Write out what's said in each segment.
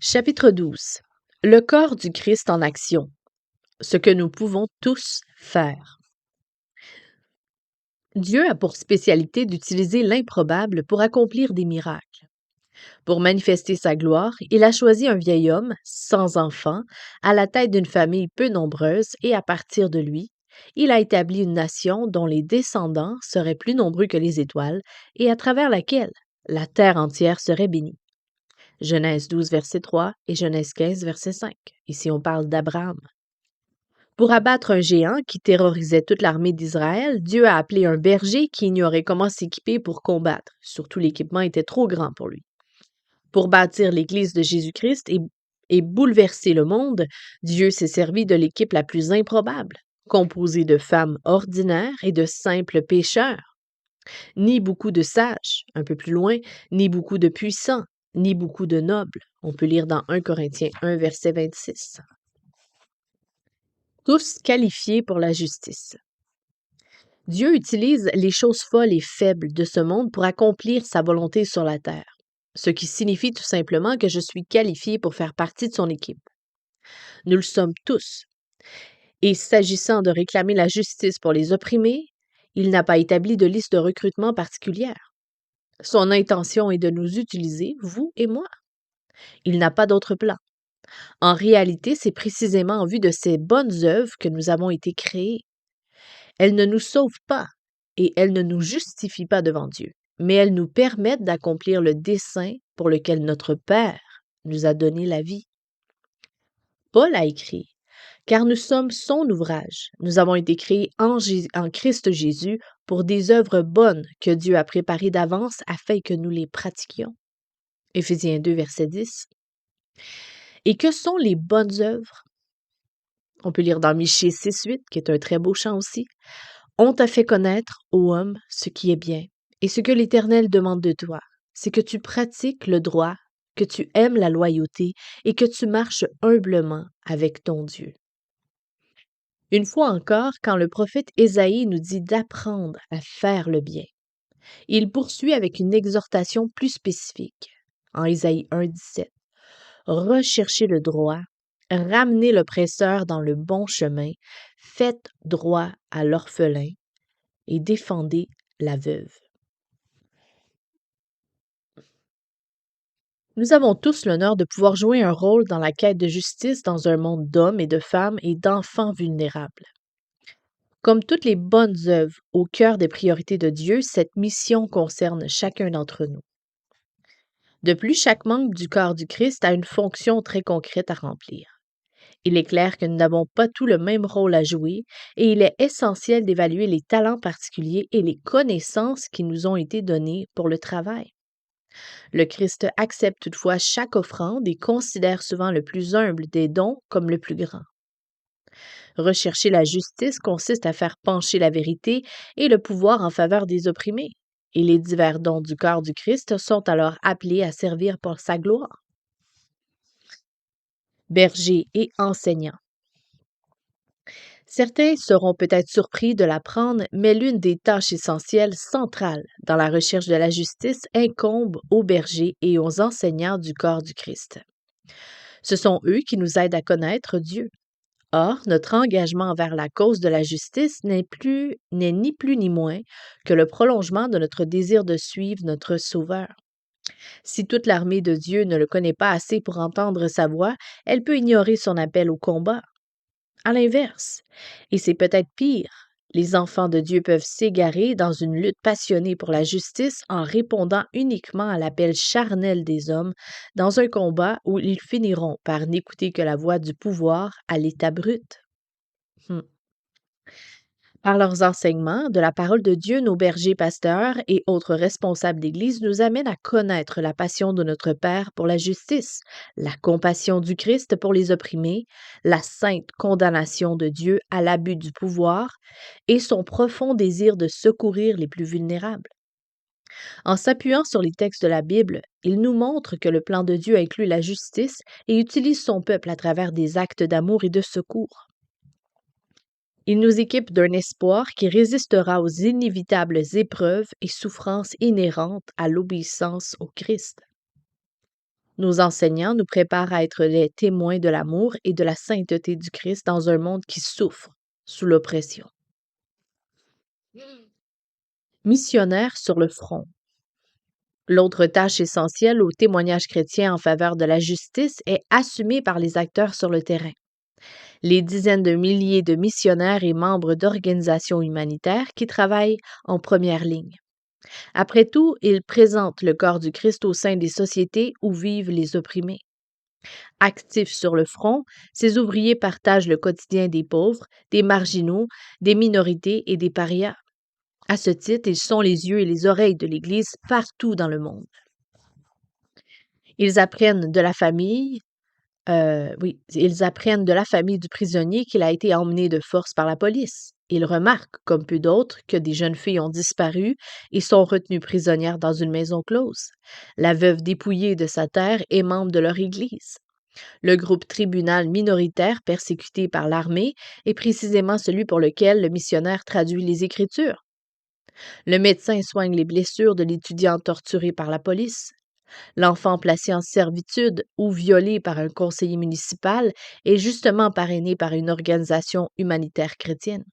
Chapitre 12. Le corps du Christ en action. Ce que nous pouvons tous faire. Dieu a pour spécialité d'utiliser l'improbable pour accomplir des miracles. Pour manifester sa gloire, il a choisi un vieil homme, sans enfant, à la tête d'une famille peu nombreuse et à partir de lui, il a établi une nation dont les descendants seraient plus nombreux que les étoiles et à travers laquelle la terre entière serait bénie. Genèse 12, verset 3 et Genèse 15, verset 5. Ici, on parle d'Abraham. Pour abattre un géant qui terrorisait toute l'armée d'Israël, Dieu a appelé un berger qui ignorait comment s'équiper pour combattre. Surtout, l'équipement était trop grand pour lui. Pour bâtir l'Église de Jésus-Christ et bouleverser le monde, Dieu s'est servi de l'équipe la plus improbable, composée de femmes ordinaires et de simples pécheurs. Ni beaucoup de sages, un peu plus loin, ni beaucoup de puissants, ni beaucoup de nobles. On peut lire dans 1 Corinthiens 1, verset 26. Tous qualifiés pour la justice. Dieu utilise les choses folles et faibles de ce monde pour accomplir sa volonté sur la terre, ce qui signifie tout simplement que je suis qualifié pour faire partie de son équipe. Nous le sommes tous. Et s'agissant de réclamer la justice pour les opprimés, il n'a pas établi de liste de recrutement particulière. Son intention est de nous utiliser, vous et moi. Il n'a pas d'autre plan. En réalité, c'est précisément en vue de ces bonnes œuvres que nous avons été créés. Elles ne nous sauvent pas et elles ne nous justifient pas devant Dieu, mais elles nous permettent d'accomplir le dessein pour lequel notre Père nous a donné la vie. Paul a écrit, « Car nous sommes son ouvrage. Nous avons été créés en Christ Jésus pour des œuvres bonnes que Dieu a préparées d'avance afin que nous les pratiquions. » Éphésiens 2, verset 10. Et que sont les bonnes œuvres? On peut lire dans Michée 6.8, qui est un très beau chant aussi. « On t'a fait connaître, ô homme, ce qui est bien, et ce que l'Éternel demande de toi, c'est que tu pratiques le droit, que tu aimes la loyauté et que tu marches humblement avec ton Dieu. » Une fois encore, quand le prophète Ésaïe nous dit d'apprendre à faire le bien, il poursuit avec une exhortation plus spécifique. En Ésaïe 1.17, « Recherchez le droit, ramenez l'oppresseur dans le bon chemin, faites droit à l'orphelin et défendez la veuve. » Nous avons tous l'honneur de pouvoir jouer un rôle dans la quête de justice dans un monde d'hommes et de femmes et d'enfants vulnérables. Comme toutes les bonnes œuvres au cœur des priorités de Dieu, cette mission concerne chacun d'entre nous. De plus, chaque membre du corps du Christ a une fonction très concrète à remplir. Il est clair que nous n'avons pas tous le même rôle à jouer et il est essentiel d'évaluer les talents particuliers et les connaissances qui nous ont été donnés pour le travail. Le Christ accepte toutefois chaque offrande et considère souvent le plus humble des dons comme le plus grand. Rechercher la justice consiste à faire pencher la vérité et le pouvoir en faveur des opprimés, et les divers dons du corps du Christ sont alors appelés à servir pour sa gloire. Berger et enseignant. Certains seront peut-être surpris de l'apprendre, mais l'une des tâches essentielles, centrales dans la recherche de la justice incombe aux bergers et aux enseignants du corps du Christ. Ce sont eux qui nous aident à connaître Dieu. Or, notre engagement envers la cause de la justice n'est ni plus ni moins que le prolongement de notre désir de suivre notre Sauveur. Si toute l'armée de Dieu ne le connaît pas assez pour entendre sa voix, elle peut ignorer son appel au combat. À l'inverse, et c'est peut-être pire, les enfants de Dieu peuvent s'égarer dans une lutte passionnée pour la justice en répondant uniquement à l'appel charnel des hommes dans un combat où ils finiront par n'écouter que la voix du pouvoir à l'état brut. Par leurs enseignements, de la parole de Dieu, nos bergers pasteurs et autres responsables d'Église nous amènent à connaître la passion de notre Père pour la justice, la compassion du Christ pour les opprimés, la sainte condamnation de Dieu à l'abus du pouvoir et son profond désir de secourir les plus vulnérables. En s'appuyant sur les textes de la Bible, il nous montre que le plan de Dieu inclut la justice et utilise son peuple à travers des actes d'amour et de secours. Il nous équipe d'un espoir qui résistera aux inévitables épreuves et souffrances inhérentes à l'obéissance au Christ. Nos enseignants nous préparent à être les témoins de l'amour et de la sainteté du Christ dans un monde qui souffre sous l'oppression. Missionnaires sur le front. L'autre tâche essentielle au témoignage chrétien en faveur de la justice est assumée par les acteurs sur le terrain. Les dizaines de milliers de missionnaires et membres d'organisations humanitaires qui travaillent en première ligne. Après tout, ils présentent le corps du Christ au sein des sociétés où vivent les opprimés. Actifs sur le front, ces ouvriers partagent le quotidien des pauvres, des marginaux, des minorités et des parias. À ce titre, ils sont les yeux et les oreilles de l'Église partout dans le monde. Ils apprennent de la famille, ils apprennent de la famille du prisonnier qu'il a été emmené de force par la police. Ils remarquent, comme peu d'autres, que des jeunes filles ont disparu et sont retenues prisonnières dans une maison close. La veuve dépouillée de sa terre est membre de leur Église. Le groupe tribunal minoritaire persécuté par l'armée est précisément celui pour lequel le missionnaire traduit les Écritures. Le médecin soigne les blessures de l'étudiant torturé par la police. L'enfant placé en servitude ou violé par un conseiller municipal est justement parrainé par une organisation humanitaire chrétienne.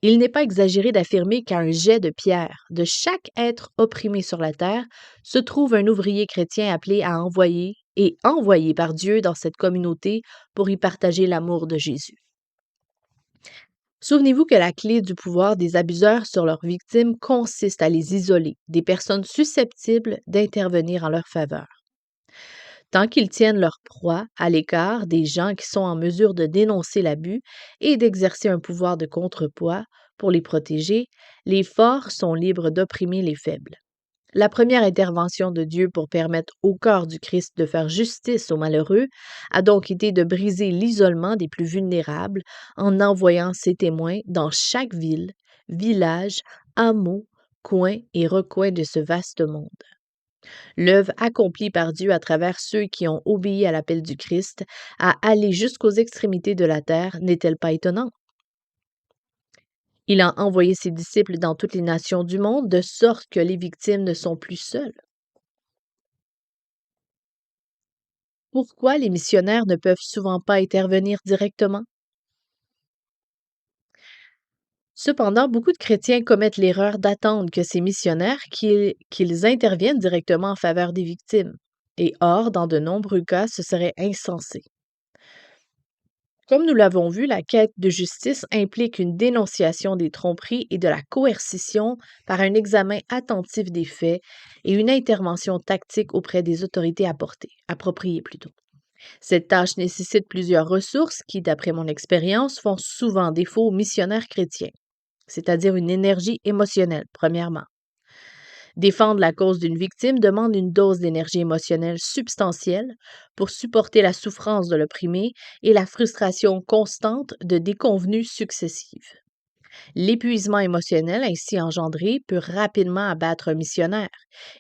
Il n'est pas exagéré d'affirmer qu'à un jet de pierre de chaque être opprimé sur la terre se trouve un ouvrier chrétien appelé à envoyer et envoyé par Dieu dans cette communauté pour y partager l'amour de Jésus. Souvenez-vous que la clé du pouvoir des abuseurs sur leurs victimes consiste à les isoler des personnes susceptibles d'intervenir en leur faveur. Tant qu'ils tiennent leur proie à l'écart des gens qui sont en mesure de dénoncer l'abus et d'exercer un pouvoir de contrepoids pour les protéger, les forts sont libres d'opprimer les faibles. La première intervention de Dieu pour permettre au corps du Christ de faire justice aux malheureux a donc été de briser l'isolement des plus vulnérables en envoyant ses témoins dans chaque ville, village, hameau, coin et recoin de ce vaste monde. L'œuvre accomplie par Dieu à travers ceux qui ont obéi à l'appel du Christ à aller jusqu'aux extrémités de la terre n'est-elle pas étonnante? Il a envoyé ses disciples dans toutes les nations du monde, de sorte que les victimes ne sont plus seules. Pourquoi les missionnaires ne peuvent souvent pas intervenir directement? Cependant, beaucoup de chrétiens commettent l'erreur d'attendre que ces missionnaires qu'ils interviennent directement en faveur des victimes. Et or, dans de nombreux cas, ce serait insensé. Comme nous l'avons vu, la quête de justice implique une dénonciation des tromperies et de la coercition par un examen attentif des faits et une intervention tactique auprès des autorités appropriées plutôt. Cette tâche nécessite plusieurs ressources qui, d'après mon expérience, font souvent défaut aux missionnaires chrétiens, c'est-à-dire une énergie émotionnelle, premièrement. Défendre la cause d'une victime demande une dose d'énergie émotionnelle substantielle pour supporter la souffrance de l'opprimé et la frustration constante de déconvenues successives. L'épuisement émotionnel ainsi engendré peut rapidement abattre un missionnaire,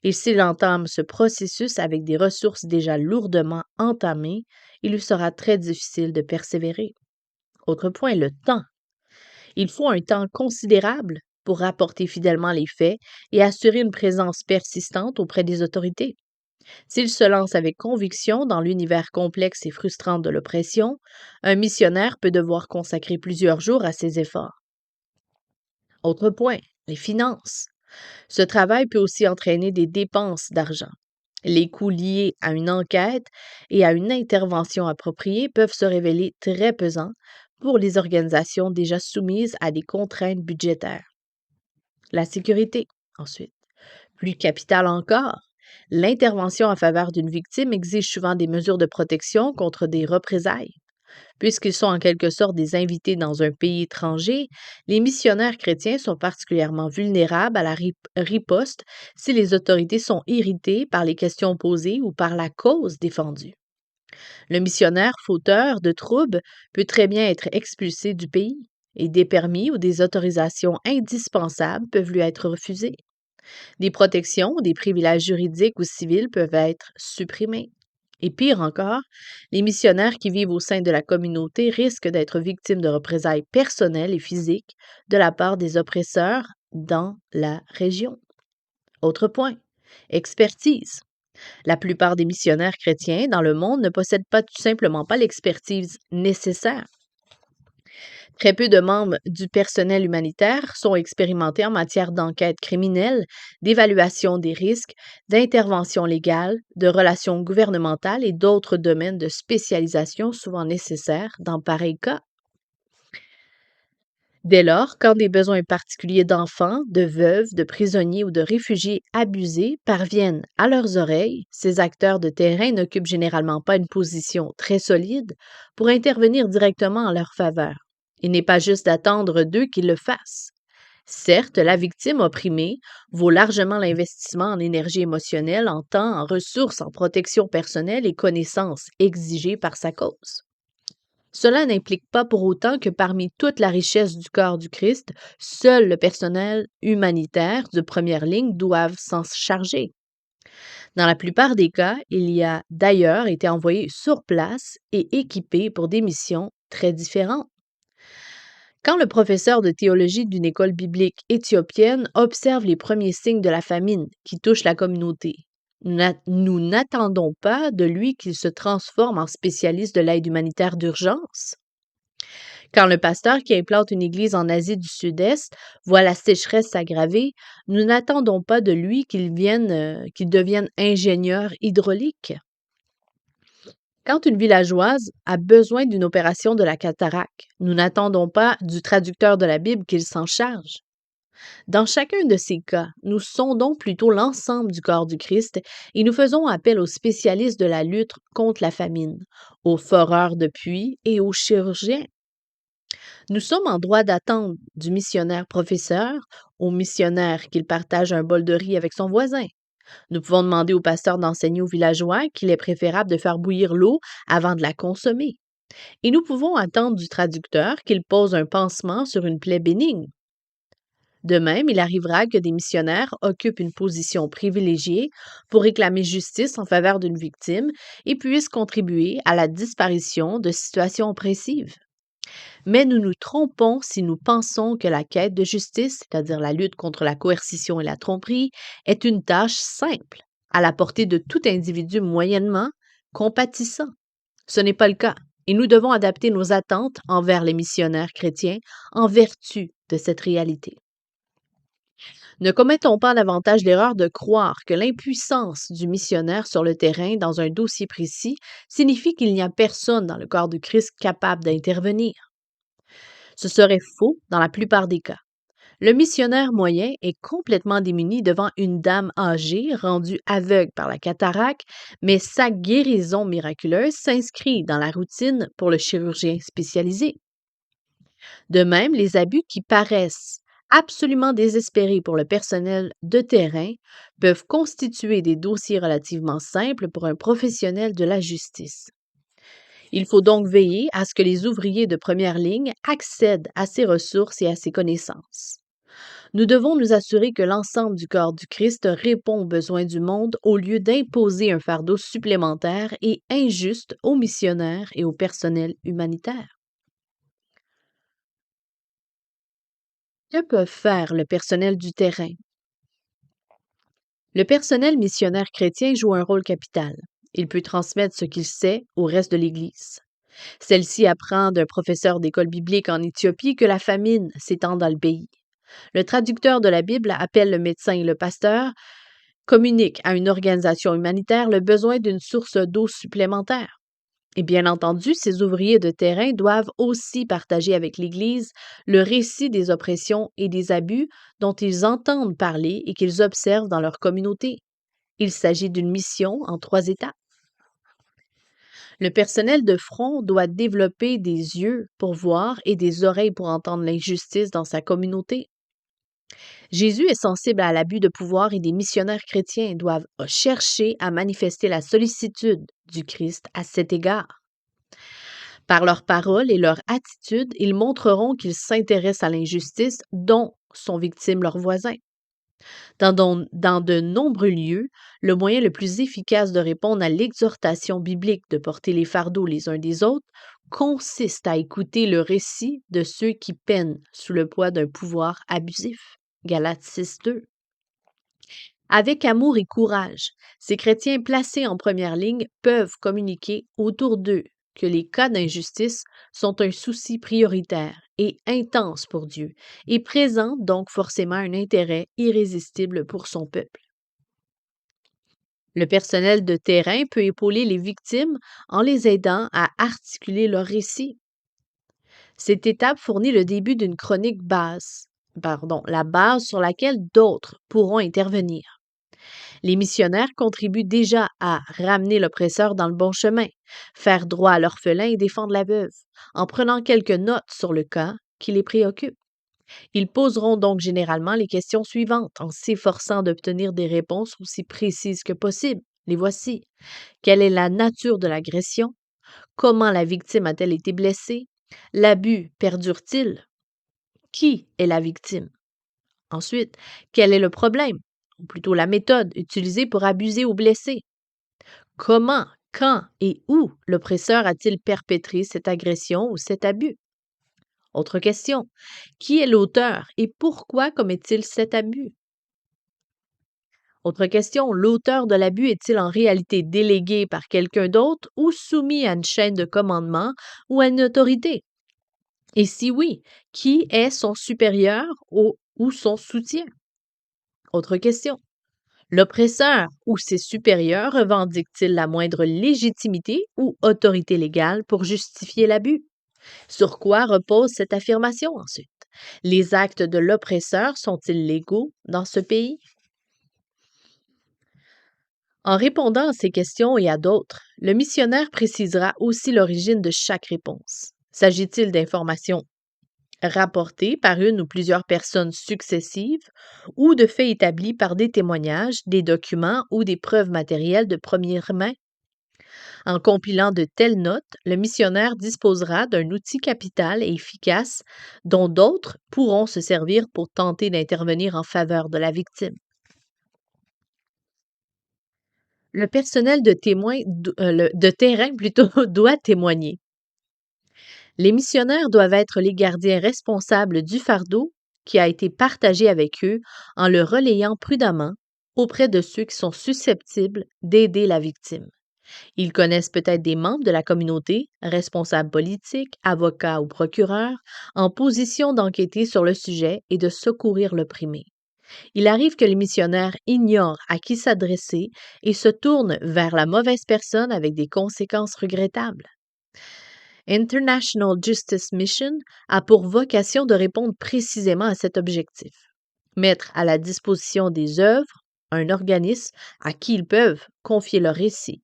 et s'il entame ce processus avec des ressources déjà lourdement entamées, il lui sera très difficile de persévérer. Autre point, le temps. Il faut un temps considérable pour rapporter fidèlement les faits et assurer une présence persistante auprès des autorités. S'il se lance avec conviction dans l'univers complexe et frustrant de l'oppression, un missionnaire peut devoir consacrer plusieurs jours à ses efforts. Autre point, les finances. Ce travail peut aussi entraîner des dépenses d'argent. Les coûts liés à une enquête et à une intervention appropriée peuvent se révéler très pesants pour les organisations déjà soumises à des contraintes budgétaires. La sécurité, ensuite. Plus capitale encore, l'intervention en faveur d'une victime exige souvent des mesures de protection contre des représailles. Puisqu'ils sont en quelque sorte des invités dans un pays étranger, les missionnaires chrétiens sont particulièrement vulnérables à la riposte si les autorités sont irritées par les questions posées ou par la cause défendue. Le missionnaire fauteur de troubles peut très bien être expulsé du pays et des permis ou des autorisations indispensables peuvent lui être refusés. Des protections ou des privilèges juridiques ou civils peuvent être supprimés. Et pire encore, les missionnaires qui vivent au sein de la communauté risquent d'être victimes de représailles personnelles et physiques de la part des oppresseurs dans la région. Autre point, expertise. La plupart des missionnaires chrétiens dans le monde ne possèdent pas tout simplement pas l'expertise nécessaire. Très peu de membres du personnel humanitaire sont expérimentés en matière d'enquête criminelle, d'évaluation des risques, d'intervention légale, de relations gouvernementales et d'autres domaines de spécialisation souvent nécessaires dans pareil cas. Dès lors, quand des besoins particuliers d'enfants, de veuves, de prisonniers ou de réfugiés abusés parviennent à leurs oreilles, ces acteurs de terrain n'occupent généralement pas une position très solide pour intervenir directement en leur faveur. Il n'est pas juste d'attendre d'eux qu'ils le fassent. Certes, la victime opprimée vaut largement l'investissement en énergie émotionnelle, en temps, en ressources, en protection personnelle et connaissances exigées par sa cause. Cela n'implique pas pour autant que parmi toute la richesse du corps du Christ, seul le personnel humanitaire de première ligne doive s'en charger. Dans la plupart des cas, il y a d'ailleurs été envoyé sur place et équipé pour des missions très différentes. Quand le professeur de théologie d'une école biblique éthiopienne observe les premiers signes de la famine qui touche la communauté, nous n'attendons pas de lui qu'il se transforme en spécialiste de l'aide humanitaire d'urgence. Quand le pasteur qui implante une église en Asie du Sud-Est voit la sécheresse s'aggraver, nous n'attendons pas de lui qu'il devienne ingénieur hydraulique. Quand une villageoise a besoin d'une opération de la cataracte, nous n'attendons pas du traducteur de la Bible qu'il s'en charge. Dans chacun de ces cas, nous sondons plutôt l'ensemble du corps du Christ et nous faisons appel aux spécialistes de la lutte contre la famine, aux foreurs de puits et aux chirurgiens. Nous sommes en droit d'attendre du missionnaire professeur au missionnaire qu'il partage un bol de riz avec son voisin. Nous pouvons demander au pasteur d'enseigner aux villageois qu'il est préférable de faire bouillir l'eau avant de la consommer. Et nous pouvons attendre du traducteur qu'il pose un pansement sur une plaie bénigne. De même, il arrivera que des missionnaires occupent une position privilégiée pour réclamer justice en faveur d'une victime et puissent contribuer à la disparition de situations oppressives. Mais nous nous trompons si nous pensons que la quête de justice, c'est-à-dire la lutte contre la coercition et la tromperie, est une tâche simple, à la portée de tout individu moyennement compatissant. Ce n'est pas le cas, et nous devons adapter nos attentes envers les missionnaires chrétiens en vertu de cette réalité. Ne commettons pas davantage l'erreur de croire que l'impuissance du missionnaire sur le terrain dans un dossier précis signifie qu'il n'y a personne dans le corps du Christ capable d'intervenir. Ce serait faux dans la plupart des cas. Le missionnaire moyen est complètement démuni devant une dame âgée rendue aveugle par la cataracte, mais sa guérison miraculeuse s'inscrit dans la routine pour le chirurgien spécialisé. De même, les abus qui paraissent absolument désespérés pour le personnel de terrain peuvent constituer des dossiers relativement simples pour un professionnel de la justice. Il faut donc veiller à ce que les ouvriers de première ligne accèdent à ces ressources et à ces connaissances. Nous devons nous assurer que l'ensemble du corps du Christ répond aux besoins du monde au lieu d'imposer un fardeau supplémentaire et injuste aux missionnaires et au personnel humanitaire. Que peut faire le personnel du terrain? Le personnel missionnaire chrétien joue un rôle capital. Il peut transmettre ce qu'il sait au reste de l'Église. Celle-ci apprend d'un professeur d'école biblique en Éthiopie que la famine s'étend dans le pays. Le traducteur de la Bible appelle le médecin et le pasteur, communique à une organisation humanitaire le besoin d'une source d'eau supplémentaire. Et bien entendu, ces ouvriers de terrain doivent aussi partager avec l'Église le récit des oppressions et des abus dont ils entendent parler et qu'ils observent dans leur communauté. Il s'agit d'une mission en 3 étapes. Le personnel de front doit développer des yeux pour voir et des oreilles pour entendre l'injustice dans sa communauté. Jésus est sensible à l'abus de pouvoir et des missionnaires chrétiens doivent chercher à manifester la sollicitude du Christ à cet égard. Par leurs paroles et leur attitude, ils montreront qu'ils s'intéressent à l'injustice dont sont victimes leurs voisins. Dans de nombreux lieux, le moyen le plus efficace de répondre à l'exhortation biblique de porter les fardeaux les uns des autres consiste à écouter le récit de ceux qui peinent sous le poids d'un pouvoir abusif. Galates 6.2. Avec amour et courage, ces chrétiens placés en première ligne peuvent communiquer autour d'eux que les cas d'injustice sont un souci prioritaire et intense pour Dieu et présentent donc forcément un intérêt irrésistible pour son peuple. Le personnel de terrain peut épauler les victimes en les aidant à articuler leur récit. Cette étape fournit le début d'une la base sur laquelle d'autres pourront intervenir. Les missionnaires contribuent déjà à ramener l'oppresseur dans le bon chemin, faire droit à l'orphelin et défendre la veuve, en prenant quelques notes sur le cas qui les préoccupe. Ils poseront donc généralement les questions suivantes en s'efforçant d'obtenir des réponses aussi précises que possible. Les voici. Quelle est la nature de l'agression? Comment la victime a-t-elle été blessée? L'abus perdure-t-il? Qui est la victime? Ensuite, quel est le problème? Ou plutôt la méthode utilisée pour abuser ou blesser? Comment, quand et où l'oppresseur a-t-il perpétré cette agression ou cet abus? Autre question. Qui est l'auteur et pourquoi commet-il cet abus? Autre question. L'auteur de l'abus est-il en réalité délégué par quelqu'un d'autre ou soumis à une chaîne de commandement ou à une autorité? Et si oui, qui est son supérieur ou son soutien? Autre question. L'oppresseur ou ses supérieurs revendiquent-ils la moindre légitimité ou autorité légale pour justifier l'abus? Sur quoi repose cette affirmation ensuite? Les actes de l'oppresseur sont-ils légaux dans ce pays? En répondant à ces questions et à d'autres, le missionnaire précisera aussi l'origine de chaque réponse. S'agit-il d'informations rapportées par une ou plusieurs personnes successives ou de faits établis par des témoignages, des documents ou des preuves matérielles de première main? En compilant de telles notes, le missionnaire disposera d'un outil capital et efficace dont d'autres pourront se servir pour tenter d'intervenir en faveur de la victime. Le personnel de terrain plutôt doit témoigner. Les missionnaires doivent être les gardiens responsables du fardeau qui a été partagé avec eux en le relayant prudemment auprès de ceux qui sont susceptibles d'aider la victime. Ils connaissent peut-être des membres de la communauté, responsables politiques, avocats ou procureurs, en position d'enquêter sur le sujet et de secourir l'opprimé. Il arrive que les missionnaires ignorent à qui s'adresser et se tournent vers la mauvaise personne avec des conséquences regrettables. International Justice Mission a pour vocation de répondre précisément à cet objectif. Mettre à la disposition des œuvres un organisme à qui ils peuvent confier leur récit.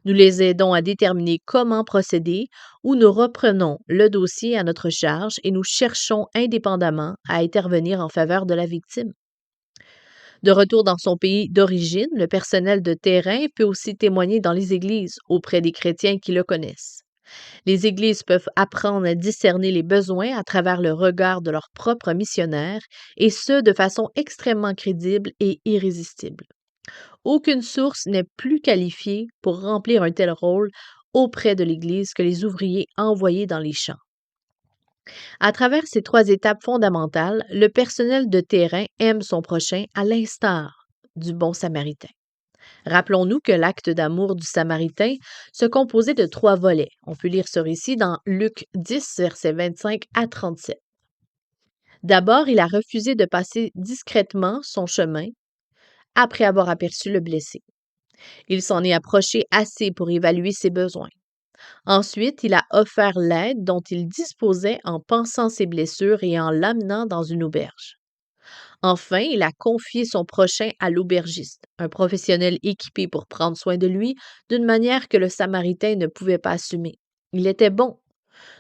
Nous les aidons à déterminer comment procéder ou nous reprenons le dossier à notre charge et nous cherchons indépendamment à intervenir en faveur de la victime. De retour dans son pays d'origine, le personnel de terrain peut aussi témoigner dans les églises auprès des chrétiens qui le connaissent. Les églises peuvent apprendre à discerner les besoins à travers le regard de leurs propres missionnaires, et ce, de façon extrêmement crédible et irrésistible. Aucune source n'est plus qualifiée pour remplir un tel rôle auprès de l'Église que les ouvriers envoyés dans les champs. À travers ces trois étapes fondamentales, le personnel de terrain aime son prochain à l'instar du bon samaritain. Rappelons-nous que l'acte d'amour du Samaritain se composait de trois volets. On peut lire ce récit dans Luc 10, versets 25 à 37. D'abord, il a refusé de passer discrètement son chemin après avoir aperçu le blessé. Il s'en est approché assez pour évaluer ses besoins. Ensuite, il a offert l'aide dont il disposait en pansant ses blessures et en l'amenant dans une auberge. Enfin, il a confié son prochain à l'aubergiste, un professionnel équipé pour prendre soin de lui d'une manière que le Samaritain ne pouvait pas assumer. Il était bon,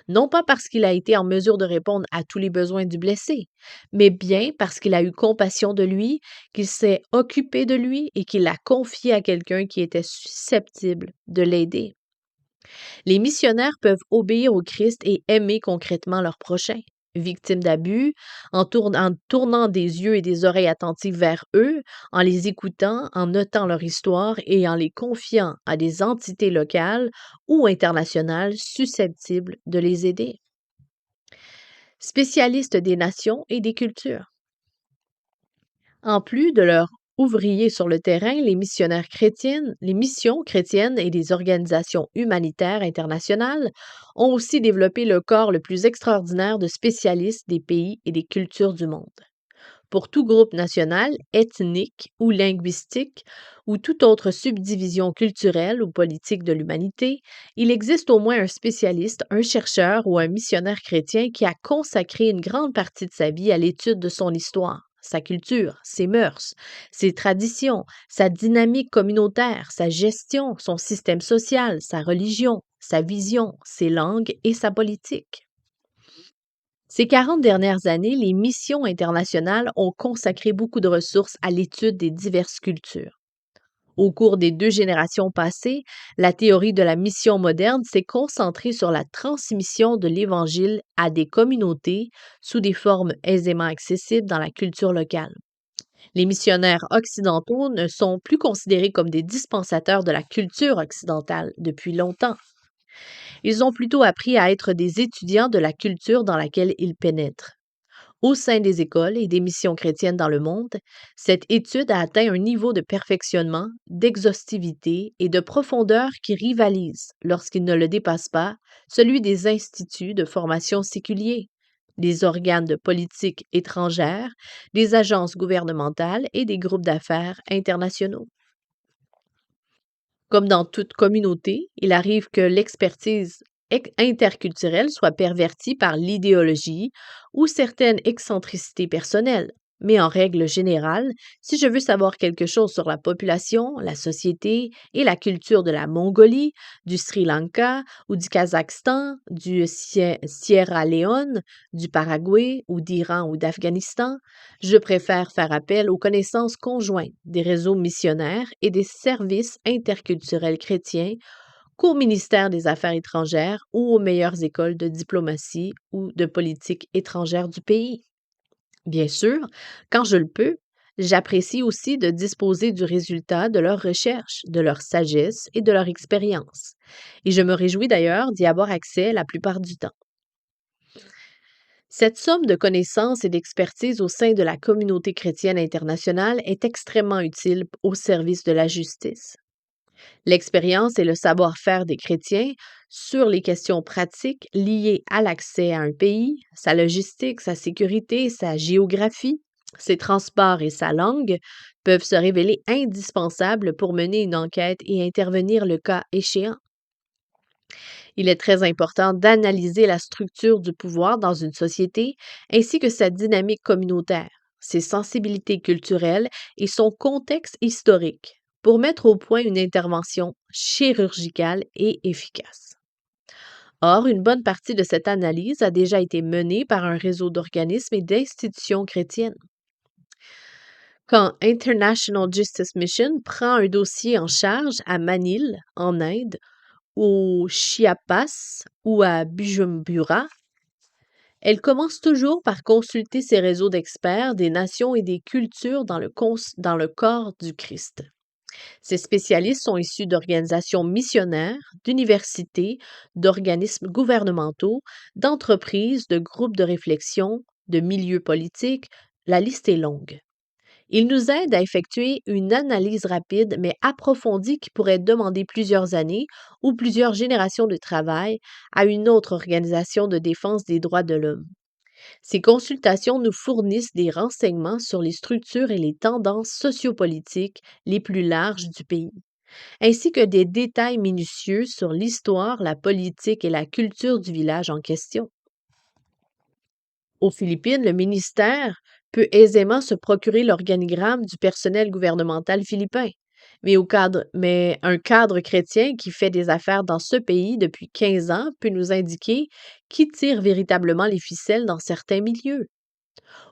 non pas parce qu'il a été en mesure de répondre à tous les besoins du blessé, mais bien parce qu'il a eu compassion de lui, qu'il s'est occupé de lui et qu'il l'a confié à quelqu'un qui était susceptible de l'aider. Les missionnaires peuvent obéir au Christ et aimer concrètement leur prochain. Victimes d'abus, en tournant des yeux et des oreilles attentives vers eux, en les écoutant, en notant leur histoire et en les confiant à des entités locales ou internationales susceptibles de les aider. Spécialistes des nations et des cultures. En plus de leur ouvriers sur le terrain, les missions chrétiennes et les organisations humanitaires internationales ont aussi développé le corps le plus extraordinaire de spécialistes des pays et des cultures du monde. Pour tout groupe national, ethnique ou linguistique, ou toute autre subdivision culturelle ou politique de l'humanité, il existe au moins un spécialiste, un chercheur ou un missionnaire chrétien qui a consacré une grande partie de sa vie à l'étude de son histoire, sa culture, ses mœurs, ses traditions, sa dynamique communautaire, sa gestion, son système social, sa religion, sa vision, ses langues et sa politique. Ces 40 dernières années, les missions internationales ont consacré beaucoup de ressources à l'étude des diverses cultures. Au cours des 2 générations passées, la théorie de la mission moderne s'est concentrée sur la transmission de l'Évangile à des communautés sous des formes aisément accessibles dans la culture locale. Les missionnaires occidentaux ne sont plus considérés comme des dispensateurs de la culture occidentale depuis longtemps. Ils ont plutôt appris à être des étudiants de la culture dans laquelle ils pénètrent. Au sein des écoles et des missions chrétiennes dans le monde, cette étude a atteint un niveau de perfectionnement, d'exhaustivité et de profondeur qui rivalise, lorsqu'il ne le dépasse pas, celui des instituts de formation séculiers, des organes de politique étrangère, des agences gouvernementales et des groupes d'affaires internationaux. Comme dans toute communauté, il arrive que l'expertise interculturelle soit pervertie par l'idéologie ou certaines excentricités personnelles. Mais en règle générale, si je veux savoir quelque chose sur la population, la société et la culture de la Mongolie, du Sri Lanka ou du Kazakhstan, du Sierra Leone, du Paraguay ou d'Iran ou d'Afghanistan, je préfère faire appel aux connaissances conjointes des réseaux missionnaires et des services interculturels chrétiens qu'au ministère des Affaires étrangères ou aux meilleures écoles de diplomatie ou de politique étrangère du pays. Bien sûr, quand je le peux, j'apprécie aussi de disposer du résultat de leurs recherches, de leur sagesse et de leur expérience. Et je me réjouis d'ailleurs d'y avoir accès la plupart du temps. Cette somme de connaissances et d'expertise au sein de la communauté chrétienne internationale est extrêmement utile au service de la justice. L'expérience et le savoir-faire des chrétiens sur les questions pratiques liées à l'accès à un pays, sa logistique, sa sécurité, sa géographie, ses transports et sa langue peuvent se révéler indispensables pour mener une enquête et intervenir le cas échéant. Il est très important d'analyser la structure du pouvoir dans une société ainsi que sa dynamique communautaire, ses sensibilités culturelles et son contexte historique pour mettre au point une intervention chirurgicale et efficace. Or, une bonne partie de cette analyse a déjà été menée par un réseau d'organismes et d'institutions chrétiennes. Quand International Justice Mission prend un dossier en charge à Manille, en Inde, au Chiapas ou à Bujumbura, elle commence toujours par consulter ses réseaux d'experts des nations et des cultures dans le corps du Christ. Ces spécialistes sont issus d'organisations missionnaires, d'universités, d'organismes gouvernementaux, d'entreprises, de groupes de réflexion, de milieux politiques, la liste est longue. Ils nous aident à effectuer une analyse rapide mais approfondie qui pourrait demander plusieurs années ou plusieurs générations de travail à une autre organisation de défense des droits de l'homme. Ces consultations nous fournissent des renseignements sur les structures et les tendances sociopolitiques les plus larges du pays, ainsi que des détails minutieux sur l'histoire, la politique et la culture du village en question. Aux Philippines, le ministère peut aisément se procurer l'organigramme du personnel gouvernemental philippin, mais un cadre chrétien qui fait des affaires dans ce pays depuis 15 ans peut nous indiquer qui tire véritablement les ficelles dans certains milieux.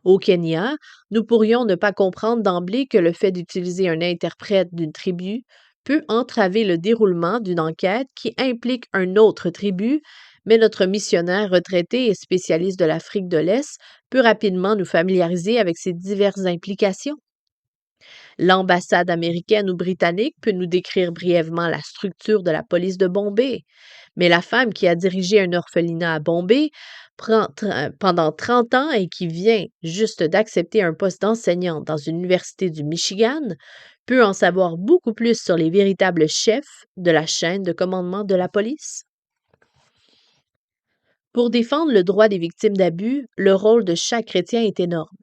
Au Kenya, nous pourrions ne pas comprendre d'emblée que le fait d'utiliser un interprète d'une tribu peut entraver le déroulement d'une enquête qui implique une autre tribu, mais notre missionnaire retraité et spécialiste de l'Afrique de l'Est peut rapidement nous familiariser avec ces diverses implications. L'ambassade américaine ou britannique peut nous décrire brièvement la structure de la police de Bombay, mais la femme qui a dirigé un orphelinat à Bombay pendant 30 ans et qui vient juste d'accepter un poste d'enseignant dans une université du Michigan peut en savoir beaucoup plus sur les véritables chefs de la chaîne de commandement de la police? Pour défendre le droit des victimes d'abus, le rôle de chaque chrétien est énorme.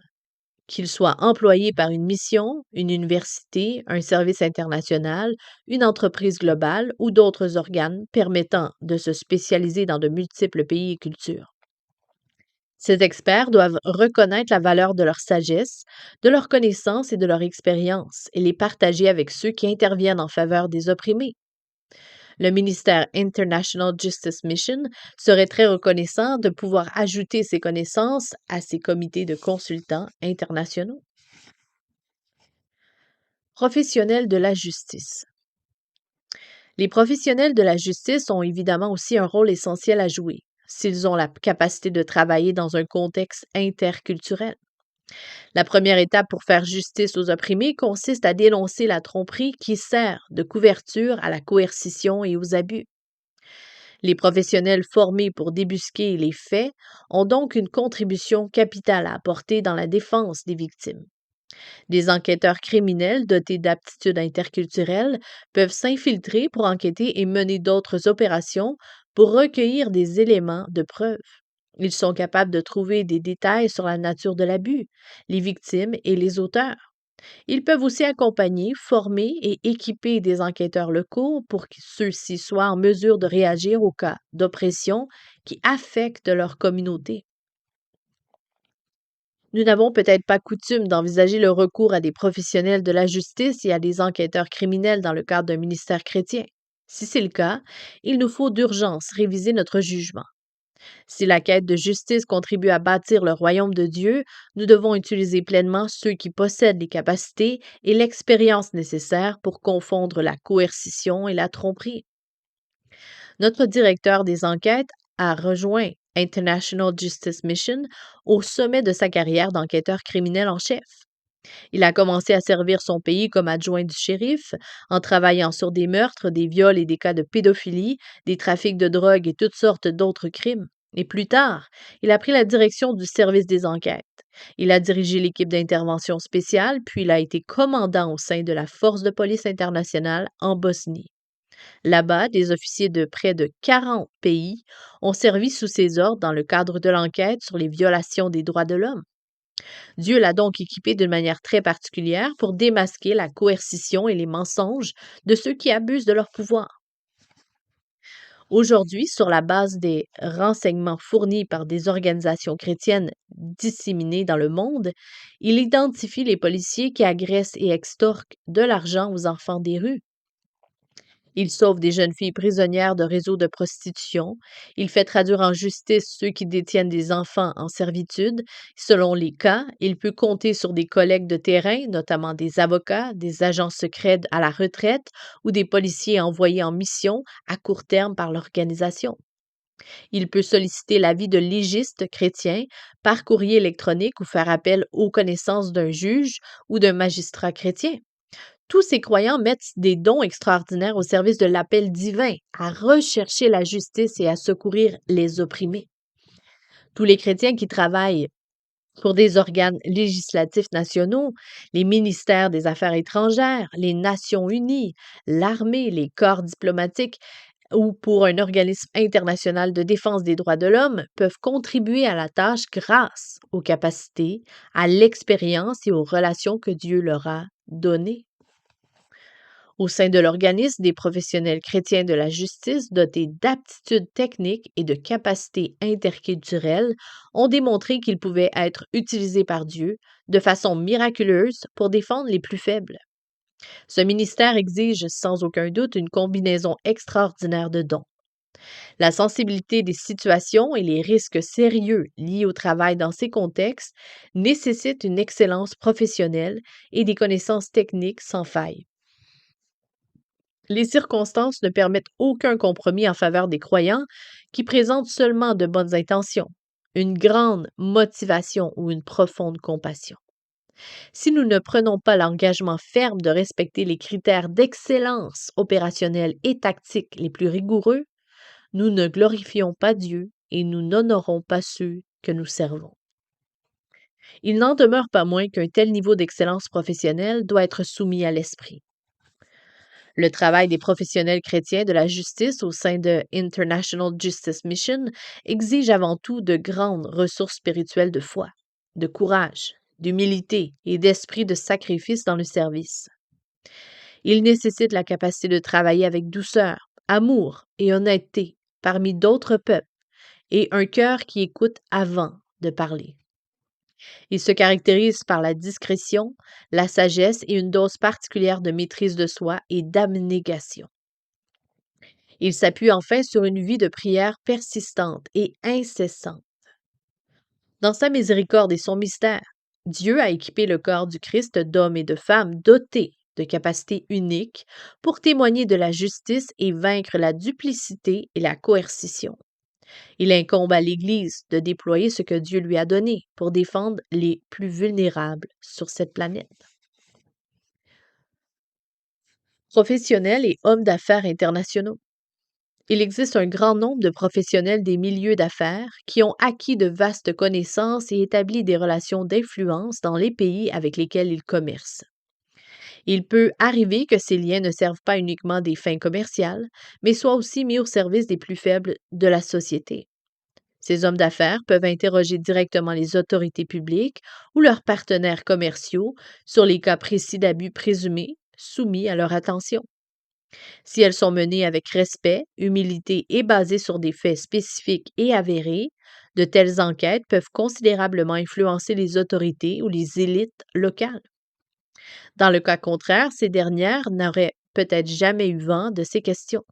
Qu'il soit employé par une mission, une université, un service international, une entreprise globale ou d'autres organes permettant de se spécialiser dans de multiples pays et cultures. Ces experts doivent reconnaître la valeur de leur sagesse, de leurs connaissances et de leur expérience et les partager avec ceux qui interviennent en faveur des opprimés. Le ministère International Justice Mission serait très reconnaissant de pouvoir ajouter ces connaissances à ses comités de consultants internationaux. Professionnels de la justice. Les professionnels de la justice ont évidemment aussi un rôle essentiel à jouer, s'ils ont la capacité de travailler dans un contexte interculturel. La première étape pour faire justice aux opprimés consiste à dénoncer la tromperie qui sert de couverture à la coercition et aux abus. Les professionnels formés pour débusquer les faits ont donc une contribution capitale à apporter dans la défense des victimes. Des enquêteurs criminels dotés d'aptitudes interculturelles peuvent s'infiltrer pour enquêter et mener d'autres opérations pour recueillir des éléments de preuve. Ils sont capables de trouver des détails sur la nature de l'abus, les victimes et les auteurs. Ils peuvent aussi accompagner, former et équiper des enquêteurs locaux pour que ceux-ci soient en mesure de réagir aux cas d'oppression qui affectent leur communauté. Nous n'avons peut-être pas coutume d'envisager le recours à des professionnels de la justice et à des enquêteurs criminels dans le cadre d'un ministère chrétien. Si c'est le cas, il nous faut d'urgence réviser notre jugement. Si la quête de justice contribue à bâtir le royaume de Dieu, nous devons utiliser pleinement ceux qui possèdent les capacités et l'expérience nécessaires pour confondre la coercition et la tromperie. Notre directeur des enquêtes a rejoint International Justice Mission au sommet de sa carrière d'enquêteur criminel en chef. Il a commencé à servir son pays comme adjoint du shérif, en travaillant sur des meurtres, des viols et des cas de pédophilie, des trafics de drogue et toutes sortes d'autres crimes. Et plus tard, il a pris la direction du service des enquêtes. Il a dirigé l'équipe d'intervention spéciale, puis il a été commandant au sein de la Force de police internationale en Bosnie. Là-bas, des officiers de près de 40 pays ont servi sous ses ordres dans le cadre de l'enquête sur les violations des droits de l'homme. Dieu l'a donc équipé d'une manière très particulière pour démasquer la coercition et les mensonges de ceux qui abusent de leur pouvoir. Aujourd'hui, sur la base des renseignements fournis par des organisations chrétiennes disséminées dans le monde, il identifie les policiers qui agressent et extorquent de l'argent aux enfants des rues. Il sauve des jeunes filles prisonnières de réseaux de prostitution. Il fait traduire en justice ceux qui détiennent des enfants en servitude. Selon les cas, il peut compter sur des collègues de terrain, notamment des avocats, des agents secrets à la retraite ou des policiers envoyés en mission à court terme par l'organisation. Il peut solliciter l'avis de légistes chrétiens par courrier électronique ou faire appel aux connaissances d'un juge ou d'un magistrat chrétien. Tous ces croyants mettent des dons extraordinaires au service de l'appel divin, à rechercher la justice et à secourir les opprimés. Tous les chrétiens qui travaillent pour des organes législatifs nationaux, les ministères des Affaires étrangères, les Nations unies, l'armée, les corps diplomatiques ou pour un organisme international de défense des droits de l'homme peuvent contribuer à la tâche grâce aux capacités, à l'expérience et aux relations que Dieu leur a données. Au sein de l'organisme, des professionnels chrétiens de la justice dotés d'aptitudes techniques et de capacités interculturelles ont démontré qu'ils pouvaient être utilisés par Dieu de façon miraculeuse pour défendre les plus faibles. Ce ministère exige sans aucun doute une combinaison extraordinaire de dons. La sensibilité des situations et les risques sérieux liés au travail dans ces contextes nécessitent une excellence professionnelle et des connaissances techniques sans faille. Les circonstances ne permettent aucun compromis en faveur des croyants qui présentent seulement de bonnes intentions, une grande motivation ou une profonde compassion. Si nous ne prenons pas l'engagement ferme de respecter les critères d'excellence opérationnelle et tactique les plus rigoureux, nous ne glorifions pas Dieu et nous n'honorons pas ceux que nous servons. Il n'en demeure pas moins qu'un tel niveau d'excellence professionnelle doit être soumis à l'esprit. Le travail des professionnels chrétiens de la justice au sein de International Justice Mission exige avant tout de grandes ressources spirituelles de foi, de courage, d'humilité et d'esprit de sacrifice dans le service. Il nécessite la capacité de travailler avec douceur, amour et honnêteté parmi d'autres peuples et un cœur qui écoute avant de parler. Il se caractérise par la discrétion, la sagesse et une dose particulière de maîtrise de soi et d'abnégation. Il s'appuie enfin sur une vie de prière persistante et incessante. Dans sa miséricorde et son mystère, Dieu a équipé le corps du Christ d'hommes et de femmes dotés de capacités uniques pour témoigner de la justice et vaincre la duplicité et la coercition. Il incombe à l'Église de déployer ce que Dieu lui a donné pour défendre les plus vulnérables sur cette planète. Professionnels et hommes d'affaires internationaux. Il existe un grand nombre de professionnels des milieux d'affaires qui ont acquis de vastes connaissances et établi des relations d'influence dans les pays avec lesquels ils commercent. Il peut arriver que ces liens ne servent pas uniquement des fins commerciales, mais soient aussi mis au service des plus faibles de la société. Ces hommes d'affaires peuvent interroger directement les autorités publiques ou leurs partenaires commerciaux sur les cas précis d'abus présumés soumis à leur attention. Si elles sont menées avec respect, humilité et basées sur des faits spécifiques et avérés, de telles enquêtes peuvent considérablement influencer les autorités ou les élites locales. Dans le cas contraire, ces dernières n'auraient peut-être jamais eu vent de ces questions,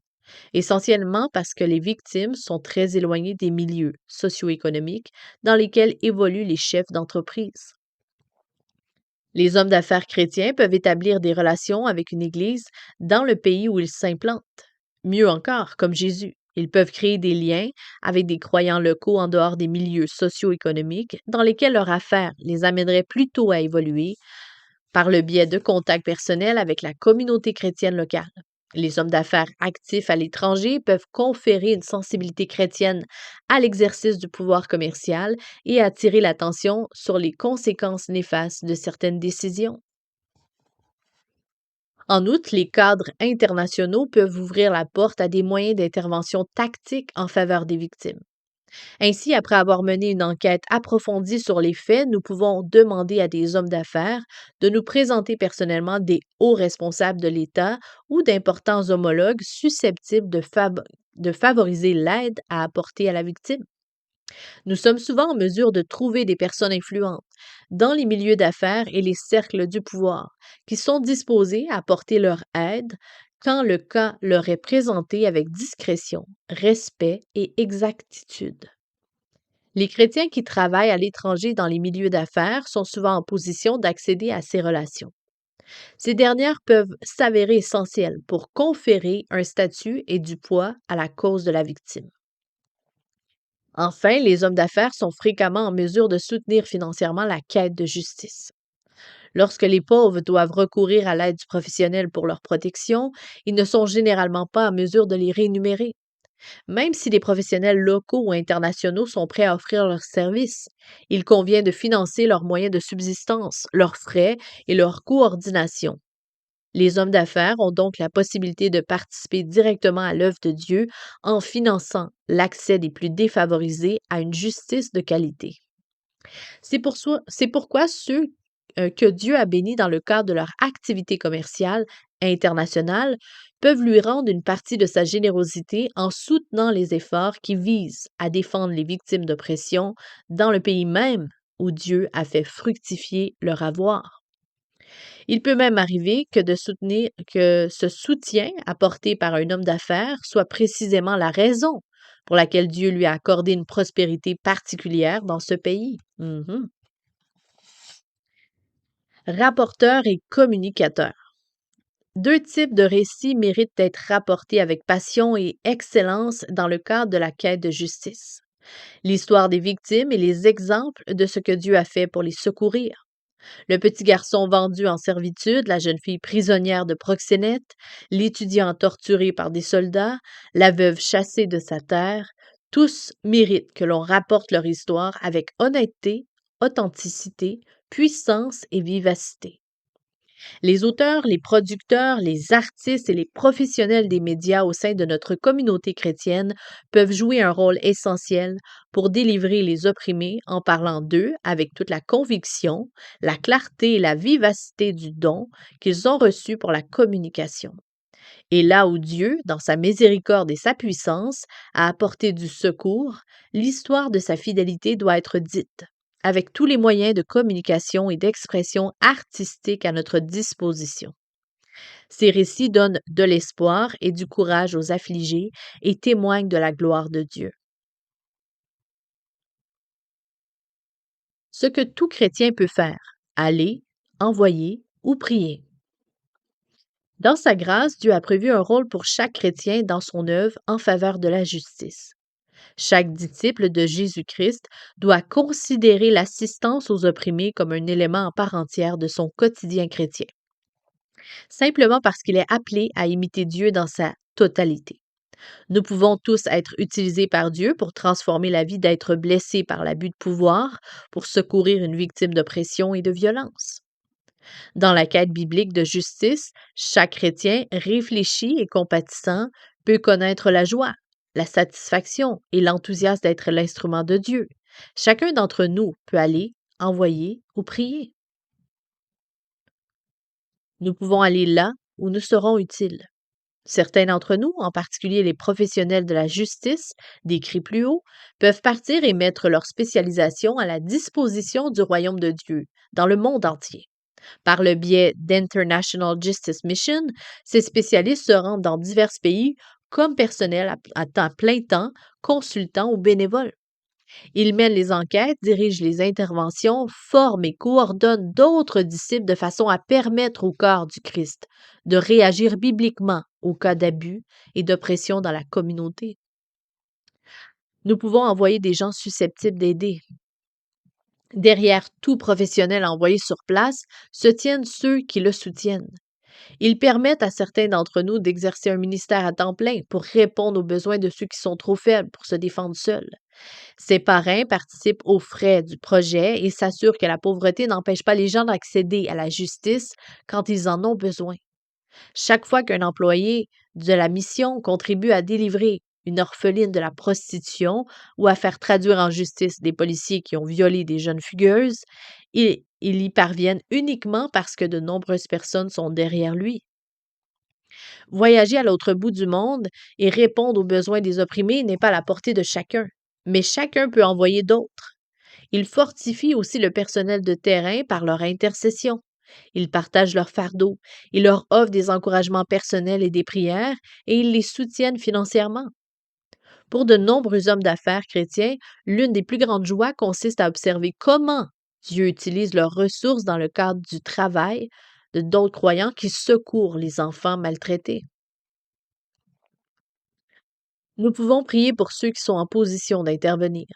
essentiellement parce que les victimes sont très éloignées des milieux socio-économiques dans lesquels évoluent les chefs d'entreprise. Les hommes d'affaires chrétiens peuvent établir des relations avec une Église dans le pays où ils s'implantent. Mieux encore, comme Jésus, ils peuvent créer des liens avec des croyants locaux en dehors des milieux socio-économiques dans lesquels leur affaire les amènerait plutôt à évoluer par le biais de contacts personnels avec la communauté chrétienne locale. Les hommes d'affaires actifs à l'étranger peuvent conférer une sensibilité chrétienne à l'exercice du pouvoir commercial et attirer l'attention sur les conséquences néfastes de certaines décisions. En outre, les cadres internationaux peuvent ouvrir la porte à des moyens d'intervention tactique en faveur des victimes. Ainsi, après avoir mené une enquête approfondie sur les faits, nous pouvons demander à des hommes d'affaires de nous présenter personnellement des hauts responsables de l'État ou d'importants homologues susceptibles de favoriser l'aide à apporter à la victime. Nous sommes souvent en mesure de trouver des personnes influentes dans les milieux d'affaires et les cercles du pouvoir qui sont disposés à apporter leur aide quand le cas leur est présenté avec discrétion, respect et exactitude. Les chrétiens qui travaillent à l'étranger dans les milieux d'affaires sont souvent en position d'accéder à ces relations. Ces dernières peuvent s'avérer essentielles pour conférer un statut et du poids à la cause de la victime. Enfin, les hommes d'affaires sont fréquemment en mesure de soutenir financièrement la quête de justice. Lorsque les pauvres doivent recourir à l'aide du professionnel pour leur protection, ils ne sont généralement pas en mesure de les rémunérer. Même si des professionnels locaux ou internationaux sont prêts à offrir leurs services, il convient de financer leurs moyens de subsistance, leurs frais et leur coordination. Les hommes d'affaires ont donc la possibilité de participer directement à l'œuvre de Dieu en finançant l'accès des plus défavorisés à une justice de qualité. C'est pourquoi ceux que Dieu a bénis dans le cadre de leur activité commerciale internationale peuvent lui rendre une partie de sa générosité en soutenant les efforts qui visent à défendre les victimes d'oppression dans le pays même où Dieu a fait fructifier leur avoir. Il peut même arriver que ce soutien apporté par un homme d'affaires soit précisément la raison pour laquelle Dieu lui a accordé une prospérité particulière dans ce pays. Rapporteur et communicateur. Deux types de récits méritent d'être rapportés avec passion et excellence dans le cadre de la quête de justice. L'histoire des victimes et les exemples de ce que Dieu a fait pour les secourir. Le petit garçon vendu en servitude, la jeune fille prisonnière de proxénète, l'étudiant torturé par des soldats, la veuve chassée de sa terre, Tous méritent que l'on rapporte leur histoire avec honnêteté, authenticité, puissance et vivacité. Les auteurs, les producteurs, les artistes et les professionnels des médias au sein de notre communauté chrétienne peuvent jouer un rôle essentiel pour délivrer les opprimés en parlant d'eux avec toute la conviction, la clarté et la vivacité du don qu'ils ont reçu pour la communication. Et là où Dieu, dans sa miséricorde et sa puissance, a apporté du secours, l'histoire de sa fidélité doit être dite, avec tous les moyens de communication et d'expression artistique à notre disposition. Ces récits donnent de l'espoir et du courage aux affligés et témoignent de la gloire de Dieu. Ce que tout chrétien peut faire, aller, envoyer ou prier. Dans sa grâce, Dieu a prévu un rôle pour chaque chrétien dans son œuvre en faveur de la justice. Chaque disciple de Jésus-Christ doit considérer l'assistance aux opprimés comme un élément en part entière de son quotidien chrétien, simplement parce qu'il est appelé à imiter Dieu dans sa totalité. Nous pouvons tous être utilisés par Dieu pour transformer la vie d'êtres blessés par l'abus de pouvoir, pour secourir une victime d'oppression et de violence. Dans la quête biblique de justice, chaque chrétien réfléchi et compatissant peut connaître la joie, la satisfaction et l'enthousiasme d'être l'instrument de Dieu. Chacun d'entre nous peut aller, envoyer ou prier. Nous pouvons aller là où nous serons utiles. Certains d'entre nous, en particulier les professionnels de la justice, décrits plus haut, peuvent partir et mettre leur spécialisation à la disposition du royaume de Dieu dans le monde entier. Par le biais d'International Justice Mission, ces spécialistes se rendent dans divers pays comme personnel à temps plein temps, consultants ou bénévoles. Ils mènent les enquêtes, dirigent les interventions, forment et coordonnent d'autres disciples de façon à permettre au corps du Christ de réagir bibliquement aux cas d'abus et d'oppression dans la communauté. Nous pouvons envoyer des gens susceptibles d'aider. Derrière tout professionnel envoyé sur place se tiennent ceux qui le soutiennent. Ils permettent à certains d'entre nous d'exercer un ministère à temps plein pour répondre aux besoins de ceux qui sont trop faibles pour se défendre seuls. Ces parrains participent aux frais du projet et s'assurent que la pauvreté n'empêche pas les gens d'accéder à la justice quand ils en ont besoin. Chaque fois qu'un employé de la mission contribue à délivrer une orpheline de la prostitution ou à faire traduire en justice des policiers qui ont violé des jeunes fugueuses, ils y parviennent uniquement parce que de nombreuses personnes sont derrière lui. Voyager à l'autre bout du monde et répondre aux besoins des opprimés n'est pas à la portée de chacun, mais chacun peut envoyer d'autres. Ils fortifient aussi le personnel de terrain par leur intercession. Ils partagent leur fardeau, ils leur offrent des encouragements personnels et des prières, et ils les soutiennent financièrement. Pour de nombreux hommes d'affaires chrétiens, l'une des plus grandes joies consiste à observer comment Dieu utilise leurs ressources dans le cadre du travail de d'autres croyants qui secourent les enfants maltraités. Nous pouvons prier pour ceux qui sont en position d'intervenir.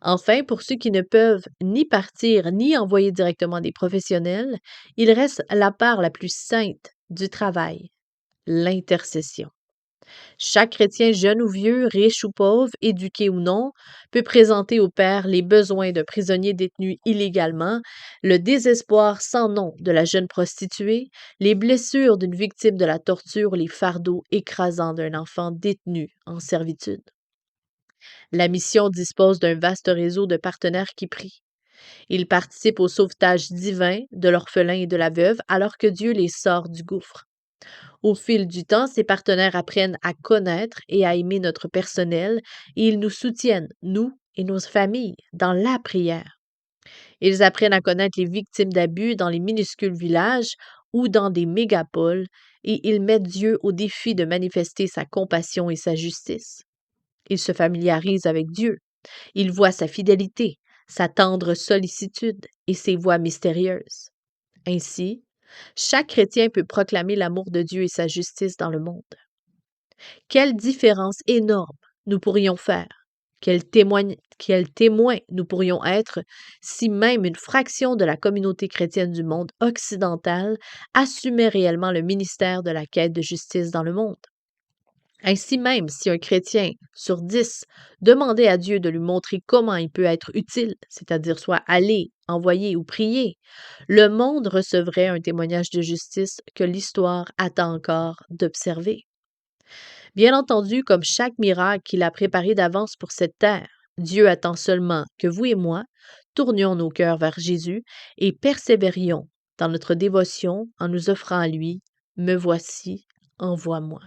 Enfin, pour ceux qui ne peuvent ni partir ni envoyer directement des professionnels, il reste la part la plus sainte du travail, l'intercession. Chaque chrétien, jeune ou vieux, riche ou pauvre, éduqué ou non, peut présenter au Père les besoins d'un prisonnier détenu illégalement, le désespoir sans nom de la jeune prostituée, les blessures d'une victime de la torture, les fardeaux écrasants d'un enfant détenu en servitude. La mission dispose d'un vaste réseau de partenaires qui prient. Ils participent au sauvetage divin de l'orphelin et de la veuve alors que Dieu les sort du gouffre. Au fil du temps, ces partenaires apprennent à connaître et à aimer notre personnel et ils nous soutiennent, nous et nos familles, dans la prière. Ils apprennent à connaître les victimes d'abus dans les minuscules villages ou dans des mégapoles et ils mettent Dieu au défi de manifester sa compassion et sa justice. Ils se familiarisent avec Dieu. Ils voient sa fidélité, sa tendre sollicitude et ses voies mystérieuses. Ainsi, chaque chrétien peut proclamer l'amour de Dieu et sa justice dans le monde. Quelle différence énorme nous pourrions faire, quel témoin nous pourrions être si même une fraction de la communauté chrétienne du monde occidental assumait réellement le ministère de la quête de justice dans le monde. Ainsi même, si un chrétien sur 10 demandait à Dieu de lui montrer comment il peut être utile, c'est-à-dire soit aller, envoyer ou prier, le monde recevrait un témoignage de justice que l'histoire attend encore d'observer. Bien entendu, comme chaque miracle qu'il a préparé d'avance pour cette terre, Dieu attend seulement que vous et moi tournions nos cœurs vers Jésus et persévérions dans notre dévotion en nous offrant à lui. Me voici, envoie-moi.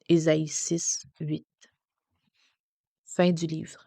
Ésaïe 6, 8. Fin du livre.